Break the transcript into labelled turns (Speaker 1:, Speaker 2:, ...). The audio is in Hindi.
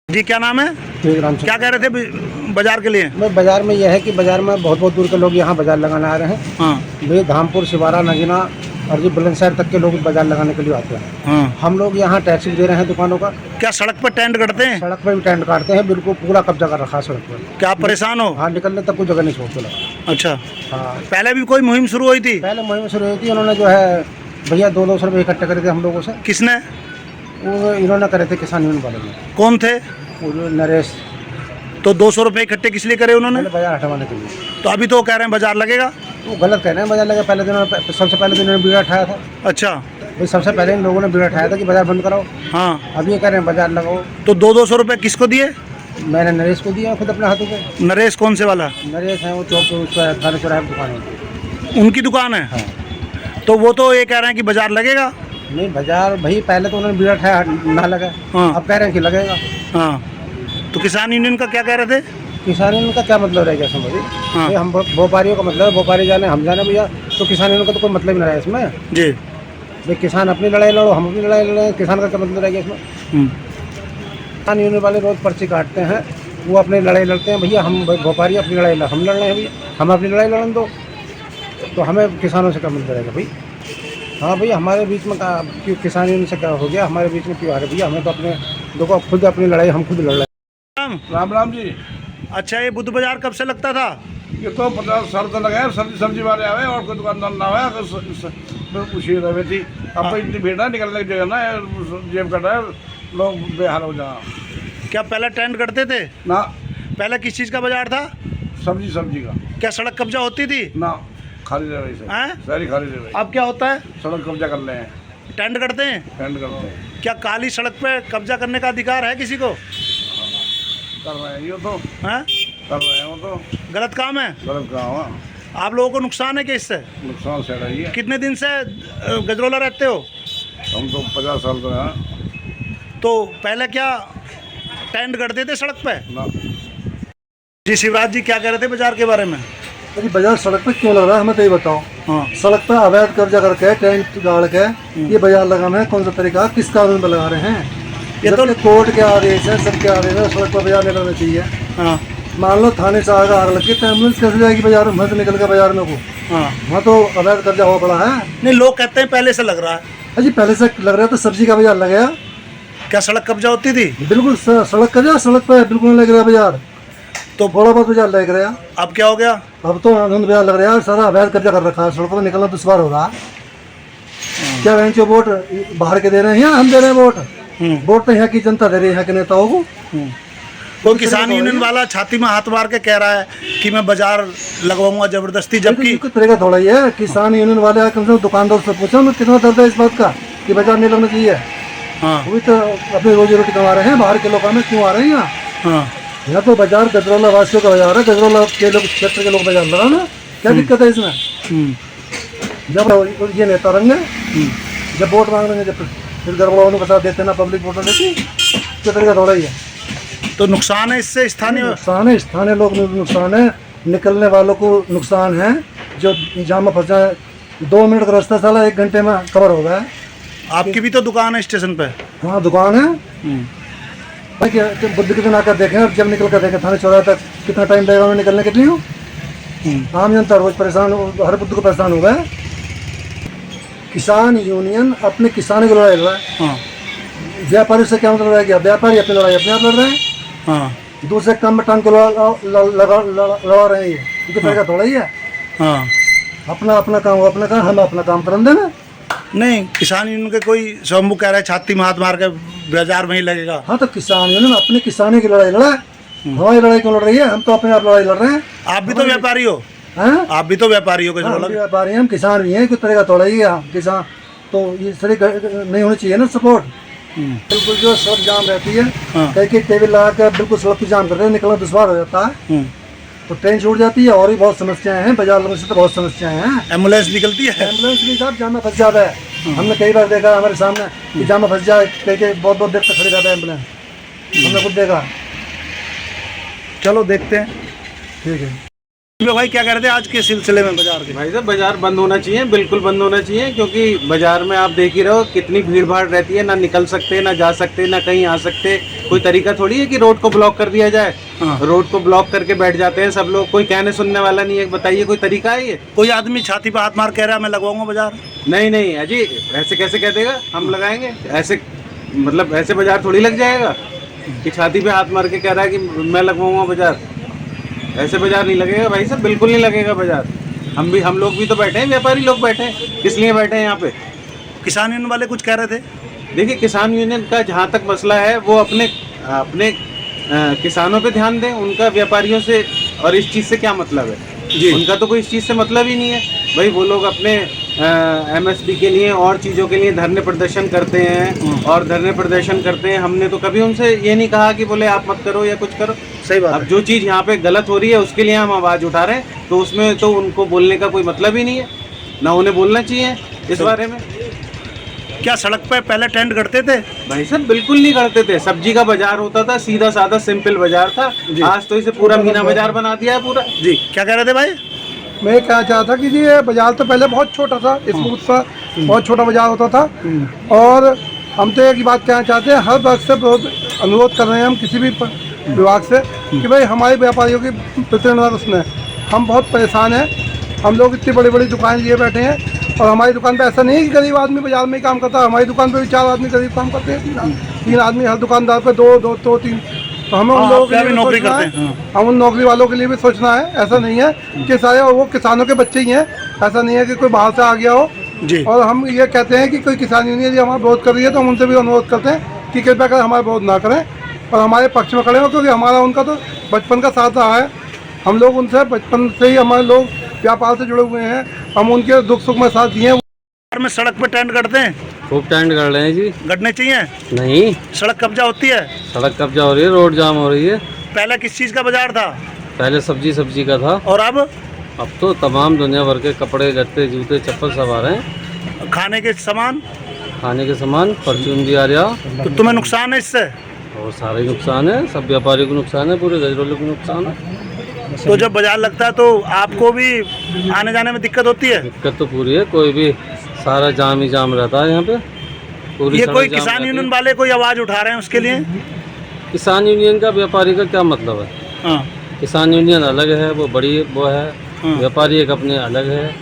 Speaker 1: जी क्या नाम है? क्या कह रहे थे बाजार के लिए?
Speaker 2: मैं बाजार में यह है कि बाजार में बहुत दूर के लोग यहाँ बाजार लगाने आ रहे हैं।
Speaker 1: हाँ
Speaker 2: वे धामपुर, सिवारा, नगीना और जो बुलंदशहर तक के लोग बाजार लगाने के लिए आते हैं।
Speaker 1: हाँ।
Speaker 2: हम लोग यहाँ टैक्स भी दे रहे हैं दुकानों का।
Speaker 1: क्या सड़क पर टेंट करते हैं?
Speaker 2: सड़क पर भी टेंट काटते हैं, बिल्कुल पूरा कब्जा कर रखा है सड़क पर।
Speaker 1: क्या आप परेशान हो?
Speaker 2: हाँ, निकलने तक कोई जगह नहीं छोड़ते लोग।
Speaker 1: अच्छा,
Speaker 2: हाँ,
Speaker 1: पहले भी कोई मुहिम शुरू हुई थी?
Speaker 2: पहले मुहिम शुरू हुई थी। उन्होंने जो है भैया 200 रुपये इकट्ठे करे थे हम लोगों से।
Speaker 1: किसने?
Speaker 2: वो इन्होंने करे थे किसान यूनियन वाले में।
Speaker 1: कौन थे?
Speaker 2: वो जो नरेश,
Speaker 1: तो 200 रुपये इकट्ठे किस लिए करे उन्होंने?
Speaker 2: बाजार हटवाने के लिए।
Speaker 1: तो अभी तो कह रहे हैं बाजार लगेगा।
Speaker 2: वो गलत कह रहे हैं, बाजार लगा। पहले दिन सबसे पहले दिन इन्होंने बीड़ा उठाया था।
Speaker 1: अच्छा,
Speaker 2: भाई सबसे पहले इन लोगों ने बीड़ा उठाया था कि बाजार बंद कराओ।
Speaker 1: हाँ।
Speaker 2: अब ये कह रहे हैं बाजार लगाओ।
Speaker 1: तो 200 रुपये किसको दिए?
Speaker 2: मैंने नरेश को दिया खुद अपने हाथों पे।
Speaker 1: नरेश कौन से वाला?
Speaker 2: नरेश है वो चौक पे, उसका थाने चौराहे पर दुकान है।
Speaker 1: उनकी दुकान है।
Speaker 2: हाँ।
Speaker 1: तो वो तो ये कह रहे हैं कि बाजार लगेगा।
Speaker 2: नहीं, बाजार भाई पहले तो उन्होंने बीड़ा उठाया, ना लगा।
Speaker 1: हाँ।
Speaker 2: अब कह रहे हैं कि लगेगा।
Speaker 1: हाँ, तो किसान यूनियन का क्या कह रहे थे?
Speaker 2: किसान यूनियन का क्या मतलब रहेगा इसमें भाई?
Speaker 1: हाँ।
Speaker 2: हम व्यापारियों का मतलब है, व्यापारी जाने हम जाने भैया। तो किसान यूनियन का तो कोई मतलब ही नहीं है इसमें।
Speaker 1: जी।
Speaker 2: भाई किसान अपनी लड़ाई लड़ो, हम अपनी लड़ाई लड़े, किसान का क्या मतलब रहेगा इसमें? किसान यूनियन वाले रोज पर्ची काटते हैं, वो अपनी लड़ाई लड़ते हैं। भैया हम व्यापारी अपनी लड़ाई हम लड़ रहे हैं भैया, हम अपनी लड़ाई लड़न दो। तो हमें किसानों से क्या मतलब रहेगा भाई? हाँ भैया, हमारे बीच में क्यों किसान यूनियन से क्या हो गया? हमारे बीच में क्यों आ रहे भैया? हमें तो अपने देखो खुद अपनी लड़ाई हम खुद लड़ रहे हैं।
Speaker 3: राम राम जी।
Speaker 1: अच्छा, ये बुद्ध बाजार कब से लगता था?
Speaker 3: ये तो 50 साल तो लगा है। सब्जी वाले आवे और कोई दुकानदार ना आवे, पूछिए रहे थी। अब तो इतनी भीड़ है, निकलने की जगह ना है, जेब कट है, लोग बेहाल हो जा।
Speaker 1: क्या पहले टेंट करते थे?
Speaker 3: ना,
Speaker 1: पहले किस चीज़ का बाजार था?
Speaker 3: सब्जी का।
Speaker 1: क्या सड़क कब्जा होती थी?
Speaker 3: ना, खाली रह रही
Speaker 1: हैं?
Speaker 3: सारी खाली रह रही।
Speaker 1: अब क्या होता है?
Speaker 3: सड़क कब्जा कर ले हैं,
Speaker 1: टेंट करते हैं।
Speaker 3: टेंट करते हैं।
Speaker 1: क्या काली सड़क पे कब्जा करने का अधिकार है किसी को?
Speaker 3: कर रहे हैं, ये तो
Speaker 1: हैं?
Speaker 3: कर रहे हैं, वो तो
Speaker 1: गलत काम है।
Speaker 3: गलत काम है।
Speaker 1: आप लोगों को नुकसान है कि इससे?
Speaker 3: नुकसान से रही है।
Speaker 1: कितने दिन से गजरोला रहते हो?
Speaker 3: हम तो 50 साल तो हैं।
Speaker 1: तो पहले क्या टेंट करते थे सड़क पे?
Speaker 3: ना।
Speaker 1: जी शिवराज जी, क्या कह रहे थे बाजार के बारे में?
Speaker 4: अरे बाजार सड़क पे क्यों लग रहा है, हमें तो ये बताओ।
Speaker 1: हाँ।
Speaker 4: सड़क पे अवैध कब्जा करके टेंट गाड़ के ये बाजार लगाना है, कौन सा तरीका, किस कानून में लगा रहे हैं?
Speaker 1: ये तो
Speaker 4: कोर्ट के आदेश है, सबके आदेश है, सड़क पर बाजार नहीं लगना चाहिए।
Speaker 1: हाँ
Speaker 4: मान लो थाने से आग लग गई तो एम्बुलेंस कैसे जाएगी बाजार में? से निकल के बाजार में को
Speaker 1: हाँ।
Speaker 4: वहाँ तो अवैध कब्जा हुआ पड़ा है।
Speaker 1: नहीं, लोग कहते हैं पहले से लग रहा है।
Speaker 4: अजी पहले से लग रहा है तो सब्जी का बाजार लग गया।
Speaker 1: क्या सड़क कब्जा होती थी?
Speaker 4: बिल्कुल सड़क कब्जा, सड़क पे बिल्कुल नहीं लग रहा बाजार,
Speaker 1: तो
Speaker 4: थोड़ा बहुत बाजार लग रहा।
Speaker 1: अब क्या हो गया?
Speaker 4: अब तो आनंद बाजार लग रहा है, सारा अवैध कब्जा कर रखा है, सड़कों पर निकलना दुश्वार हो रहा है। क्या बेंचो वोट बाहर के दे रहे हैं या हम दे रहे हैं वोट? वोट तो यहाँ की जनता दे रही है, यहाँ के नेताओं को।
Speaker 1: तो किसान यूनियन वाला छाती में हाथ मार के कह रहा है कि मैं बाजार लगवाऊंगा जबरदस्ती, जबकि
Speaker 4: तरीका थोड़ा ही है। किसान यूनियन वाले कम से कम दुकानदार से पूछो ना कितना दर्द है इस बात का कि बाजार नहीं लगना चाहिए।
Speaker 1: हाँ
Speaker 4: वो भी तो अपनी रोजी रोटी कमा रहे हैं, बाहर के लोग हमें क्यों आ रहे हैं यहाँ?
Speaker 1: हाँ।
Speaker 4: यहाँ तो बाजार गजरौला वासियों का बाजार है, गजरौला के लोग क्षेत्र के लोग बाजार लगा ना, क्या दिक्कत है इसमें? जब ये नेता रंगे, जब वोट मांग रहे, जब फिर गड़बड़ों को बता देते ना, पब्लिक वोटर देती, तो तरीका थोड़ा ही है।
Speaker 1: तो नुकसान है इससे स्थानीय?
Speaker 4: नुकसान है, स्थानीय लोग नुकसान है, निकलने वालों को नुकसान है। जो जाम फंसा है, 2 मिनट का रास्ता साला 1 घंटे में कवर हो गया।
Speaker 1: आपकी भी तो दुकान है स्टेशन पे?
Speaker 4: हाँ दुकान है। बुद्ध के दिन आकर देखें, जब निकल कर देखें थाने चौराहे तक कितना टाइम लगेगा उन्हें निकलने के लिए। आम जनता रोज परेशान, हर बुद्ध को परेशान हो गए। किसान यूनियन अपने किसानों की लड़ाई लड़ रहा है। व्यापारी से क्या मतलब रह गया? व्यापारी अपनी लड़ाई अपने आप लड़ रहे हैं।
Speaker 1: हाँ।
Speaker 4: दूसरे काम में टांग को लड़ा रहे हैं, ये तरीका थोड़ा ही है।
Speaker 1: हाँ।
Speaker 4: अपना काम अपना काम, हम अपना काम करन देना।
Speaker 1: नहीं, किसान यूनियन के कोई शंभू कह रहा है छाती में हाथ मार के बाजार में ही लगेगा।
Speaker 4: हाँ तो किसान यूनियन अपने किसानी की लड़ाई लड़ा है, हमारी लड़ाई क्यों लड़ रही है? हम तो अपने आप लड़ाई लड़ रहे हैं।
Speaker 1: आप भी तो व्यापारी हो?
Speaker 4: हैं?
Speaker 1: आप भी तो व्यापारी हो?
Speaker 4: हम भी व्यापारी हैं, हम किसान भी हैं, कोई तरह का थोड़ा ही है किसान। तो ये सही नहीं होनी चाहिए ना सपोर्ट। बिल्कुल जो सड़क जाम रहती है, कहीं कहीं टेबल लगा कर बिल्कुल सड़क जाम करते हैं, निकलना दुश्वार हो जाता है, तो ट्रेन छूट जाती है। और भी बहुत समस्याएं हैं, बाजार लगने से तो बहुत समस्याएं हैं।
Speaker 1: एम्बुलेंस निकलती है?
Speaker 4: एम्बुलेंस भी साहब जाम में फंस जाता है। हमने कई बार देखा हमारे सामने कि जाम में फंस जाए, कहीं बहुत बहुत देर तक खड़ी रहता है एम्बुलेंस, हमने खुद देखा।
Speaker 1: चलो देखते हैं।
Speaker 4: ठीक है।
Speaker 1: भाई क्या कह रहे थे आज के सिलसिले में बाजार के?
Speaker 5: भाई साहब बाजार बंद होना चाहिए, बिल्कुल बंद होना चाहिए, क्योंकि बाजार में आप देख ही रहे हो कितनी भीड़ भाड़ रहती है, ना निकल सकते, ना जा सकते, ना कहीं आ सकते। कोई तरीका थोड़ी है कि रोड को ब्लॉक कर दिया जाए। रोड को ब्लॉक करके बैठ जाते हैं सब लोग, कोई कहने सुनने वाला नहीं है। बताइए कोई तरीका है ये?
Speaker 1: कोई आदमी छाती पे हाथ मार कह रहा है मैं लगवाऊंगा बाजार।
Speaker 5: नहीं नहीं अजी, ऐसे कैसे कह देगा हम लगाएंगे? ऐसे मतलब ऐसे बाजार थोड़ी लग जाएगा कि छाती पे हाथ मार के कह रहा है कि मैं लगवाऊंगा बाजार। ऐसे बाजार नहीं लगेगा भाई साहब, बिल्कुल नहीं लगेगा बाजार। हम लोग भी तो बैठे हैं, व्यापारी लोग बैठे हैं, किस लिए बैठे हैं यहाँ पे?
Speaker 1: किसान यूनियन वाले कुछ कह रहे थे?
Speaker 5: देखिए किसान यूनियन का जहाँ तक मसला है वो अपने किसानों पे ध्यान दें, उनका व्यापारियों से और इस चीज़ से क्या मतलब है
Speaker 1: जी।
Speaker 5: उनका तो कोई इस चीज़ से मतलब ही नहीं है भाई। वो लोग अपने MSP के लिए और चीज़ों के लिए धरने प्रदर्शन करते हैं और धरने प्रदर्शन करते हैं। हमने तो कभी उनसे ये नहीं कहा कि बोले आप मत करो या कुछ करो।
Speaker 1: सही बात
Speaker 5: अब
Speaker 1: है।
Speaker 5: जो चीज़ यहाँ पे गलत हो रही है उसके लिए हम आवाज़ उठा रहे हैं, तो उसमें तो उनको बोलने का कोई मतलब ही नहीं है, ना उन्हें बोलना चाहिए इस बारे में।
Speaker 1: क्या सड़क पे पहले टेंट करते थे?
Speaker 5: भाई साहब बिल्कुल नहीं करते थे। सब्जी का बाजार होता था, सीधा साधा सिंपल बाजार था। आज तो इसे पूरा मीना बाजार बना दिया है पूरा।
Speaker 1: जी क्या कह रहे थे भाई?
Speaker 2: मैं ये कहना चाहता था कि जी ये बाजार तो पहले बहुत छोटा था, स्मूथ सा बहुत छोटा बाजार होता था। और हम तो एक ही बात कहना चाहते हैं, हर वर्ग से बहुत अनुरोध कर रहे हैं हम किसी भी विभाग से कि भाई हमारे व्यापारियों की प्रतिनिधित्व उसमें हम बहुत परेशान हैं। हम लोग इतनी बड़ी बड़ी दुकान लिए बैठे हैं और हमारी दुकान पे ऐसा नहीं है कि गरीब आदमी बाजार में ही काम करता है। हमारी दुकान पे भी 4 आदमी गरीब काम करते हैं, 3 आदमी हर दुकानदार पे, 2 3। तो हमें उन लोगों के लिए भी
Speaker 1: नौकरी
Speaker 2: सोचना
Speaker 1: करते
Speaker 2: है,
Speaker 1: हैं।
Speaker 2: हम उन नौकरी वालों के लिए भी सोचना है। ऐसा नहीं है कि सारे वो किसानों के बच्चे ही हैं, ऐसा नहीं है कि कोई बाहर से आ गया हो।
Speaker 1: जी।
Speaker 2: और हम ये कहते हैं कि कोई किसान यूनियन यदि हमारा विरोध कर रही है तो हम उनसे भी अनुरोध करते हैं कि कृपया कर हमारा विरोध ना करें और हमारे पक्ष में खड़े हो, क्योंकि हमारा उनका तो बचपन का साथ रहा है। हम लोग उनसे बचपन से ही हमारे लोग व्यापार से जुड़े हुए हैं, हम उनके दुख सुख में साथ दिए हैं।
Speaker 1: में सड़क पे टेंट करते हैं?
Speaker 6: खूब टेंट कर रहे हैं जी।
Speaker 1: गड़ने चाहिए?
Speaker 6: नहीं,
Speaker 1: सड़क कब्जा होती है?
Speaker 6: सड़क कब्जा हो रही है, रोड जाम हो रही है।
Speaker 1: पहले किस चीज़ का बाजार था
Speaker 6: पहले सब्जी का था,
Speaker 1: और अब
Speaker 6: तो तमाम दुनिया भर के कपड़े, गत्ते, जूते, चप्पल सब आ रहे हैं।
Speaker 1: खाने के सामान?
Speaker 6: खाने के सामान, परचून भी आ रहा,
Speaker 1: तो तुम्हें नुकसान है इससे?
Speaker 6: और सारा ही नुकसान है, सब व्यापारी को नुकसान है, पूरे गजरोले को नुकसान है।
Speaker 1: तो जब बाजार लगता है तो आपको भी आने जाने में दिक्कत होती है?
Speaker 6: दिक्कत तो पूरी है, कोई भी सारा जाम ही जाम रहता है यहाँ पे। पूरी
Speaker 1: ये
Speaker 6: सड़क
Speaker 1: कोई
Speaker 6: जाम
Speaker 1: किसान
Speaker 6: रहती है।
Speaker 1: यूनियन वाले कोई आवाज़ उठा रहे हैं उसके लिए?
Speaker 6: किसान यूनियन का व्यापारी का क्या मतलब है?
Speaker 1: हाँ।
Speaker 6: किसान यूनियन अलग है, वो बड़ी वो है,
Speaker 1: हाँ।
Speaker 6: व्यापारी एक अपने अलग है।